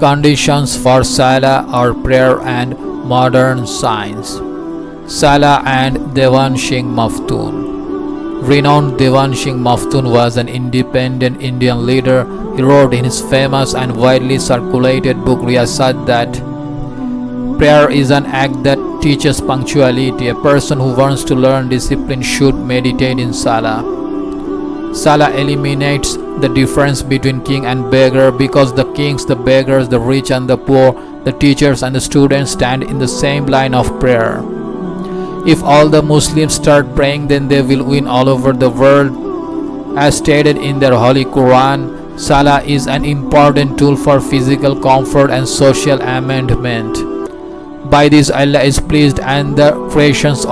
conditions for Salah or prayer and modern science. Salah and Dewan Singh Maftoon. Renowned Dewan Singh Maftoon was an independent Indian leader. He wrote in his famous and widely circulated book Riyasat that prayer is an act that teaches punctuality. A person who wants to learn discipline should meditate in Salah. Salah eliminates the difference between king and beggar because the kings, the beggars, the rich and the poor, the teachers and the students stand in the same line of prayer. If all the Muslims start praying, then they will win all over the world. As stated in their Holy Quran, Salah is an important tool for physical comfort and social amendment. By this Allah is pleased and the creations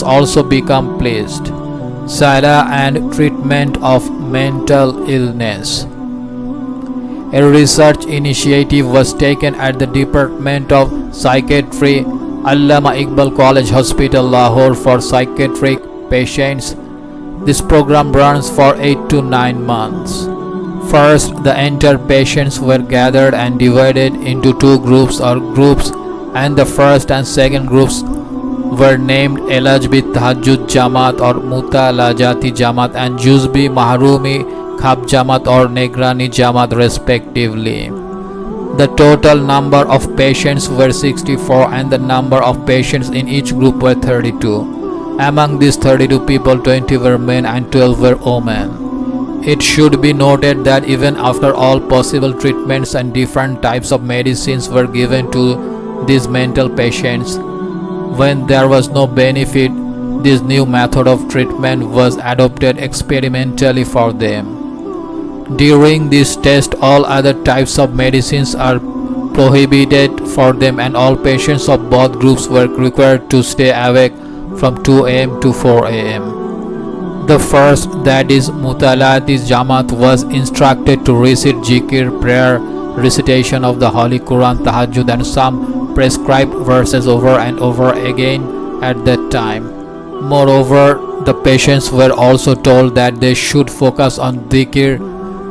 also become pleased. Salah and treatment of mental illness. A research initiative was taken at the Department of Psychiatry, Allama Iqbal College Hospital, Lahore for psychiatric patients. This program runs for 8 to 9 months. First, the entire patients were gathered and divided into two groups, and the first and second groups were named Elaj bi Tahajjud Jamaat or Mutalajati Jamaat and Juzbi Mahrumi Khab Jamaat or Negrani Jamaat respectively. The total number of patients were 64 and the number of patients in each group were 32. Among these 32 people, 20 were men and 12 were women. It should be noted that even after all possible treatments and different types of medicines were given to these mental patients, when there was no benefit, this new method of treatment was adopted experimentally for them. During this test, all other types of medicines are prohibited for them and all patients of both groups were required to stay awake from 2 am to 4 am. The first, that is Mutalati Jamaat, was instructed to recite zikr, prayer, recitation of the Holy Quran, Tahajjud and some prescribed verses over and over again at that time. Moreover, the patients were also told that they should focus on dhikr,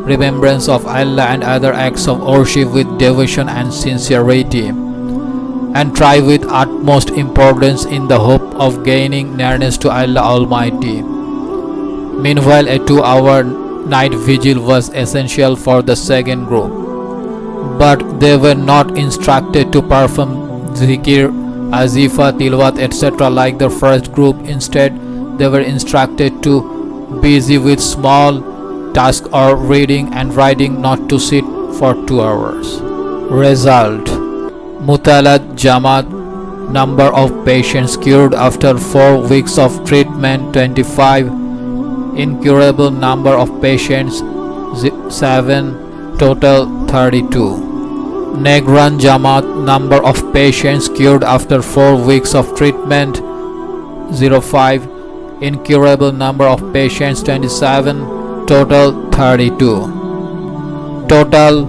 remembrance of Allah and other acts of worship with devotion and sincerity, and try with utmost importance in the hope of gaining nearness to Allah Almighty. Meanwhile, a 2-hour night vigil was essential for the second group, but they were not instructed to perform dhikr, azifa, tilwat, etc. like the first group. Instead, they were instructed to busy with small task or reading and writing, not to sit for 2 hours. Result: Mutalat Jamaat, number of patients cured after 4 weeks of treatment 25, incurable number of patients 7, total 32. Negran Jamaat, number of patients cured after 4 weeks of treatment 05, incurable number of patients 27, total 32. Total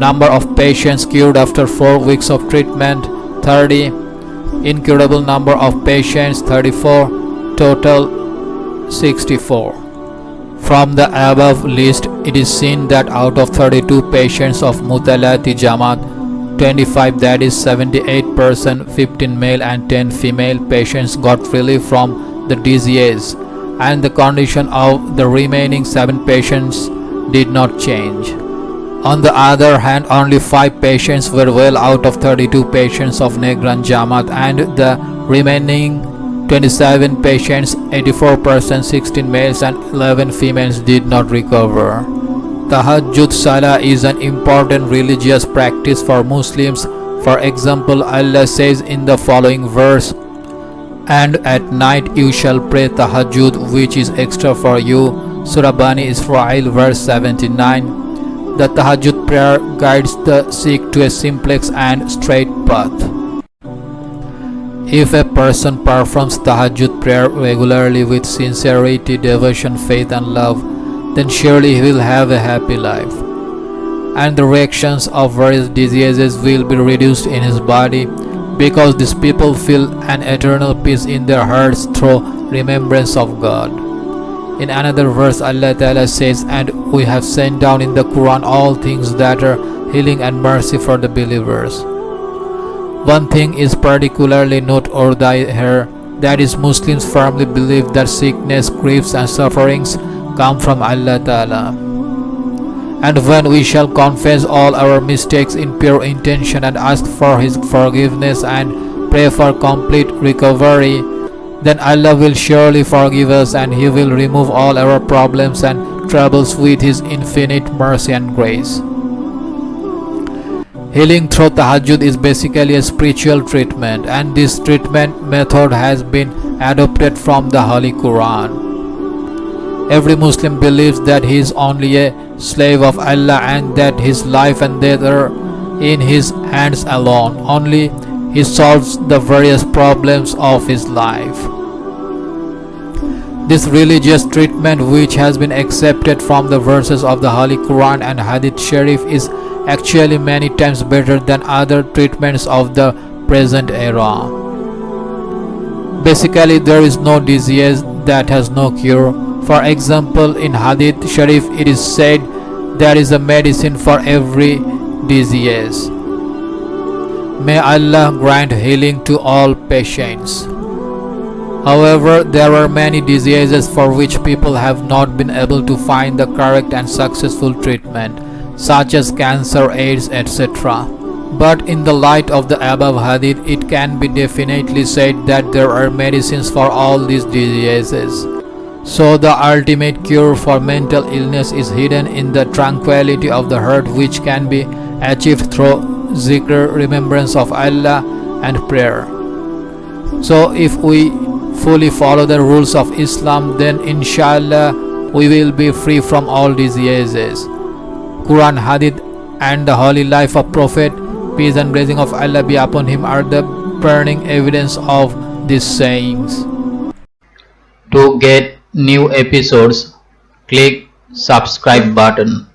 number of patients cured after 4 weeks of treatment 30, incurable number of patients 34, total 64. From the above list, it is seen that out of 32 patients of Mutalati Jamaat, 25, that is 78%, 15 male and 10 female patients got relief from the disease, and the condition of the remaining 7 patients did not change. On the other hand, only 5 patients were well out of 32 patients of Negran Jamaat, and the remaining 27 patients, 84%, 16 males and 11 females, did not recover. Tahajjud Salah is an important religious practice for Muslims. For example, Allah says in the following verse, "And at night you shall pray Tahajjud, which is extra for you." Surah Bani Israel verse 79. The Tahajjud prayer guides the sick to a simplex and straight path. If a person performs Tahajjud prayer regularly with sincerity, devotion, faith and love, then surely he will have a happy life, and the reactions of various diseases will be reduced in his body, because these people feel an eternal peace in their hearts through remembrance of God. In another verse, Allah Ta'ala says, "And we have sent down in the Quran all things that are healing and mercy for the believers. One thing is particularly noteworthy here, that is Muslims firmly believe that sickness, griefs and sufferings come from Allah Ta'ala. And when we shall confess all our mistakes in pure intention and ask for His forgiveness and pray for complete recovery, then Allah will surely forgive us and He will remove all our problems and troubles with His infinite mercy and grace. Healing through Tahajjud is basically a spiritual treatment, and this treatment method has been adopted from the Holy Quran. Every Muslim believes that he is only a slave of Allah and that his life and death are in His hands alone. Only He solves the various problems of his life. This religious treatment, which has been accepted from the verses of the Holy Quran and Hadith Sharif, is actually many times better than other treatments of the present era. Basically, there is no disease that has no cure. For example, in Hadith Sharif it is said there is a medicine for every disease. May Allah grant healing to all patients. However, there are many diseases for which people have not been able to find the correct and successful treatment, such as cancer, AIDS, etc. But in the light of the above hadith, it can be definitely said that there are medicines for all these diseases. So the ultimate cure for mental illness is hidden in the tranquility of the heart, which can be achieved through zikr, remembrance of Allah, and prayer. So if we fully follow the rules of Islam, then inshallah we will be free from all diseases. Quran, Hadith and the holy life of Prophet, peace and blessing of Allah be upon him, are the burning evidence of these sayings. To get new episodes, click subscribe button.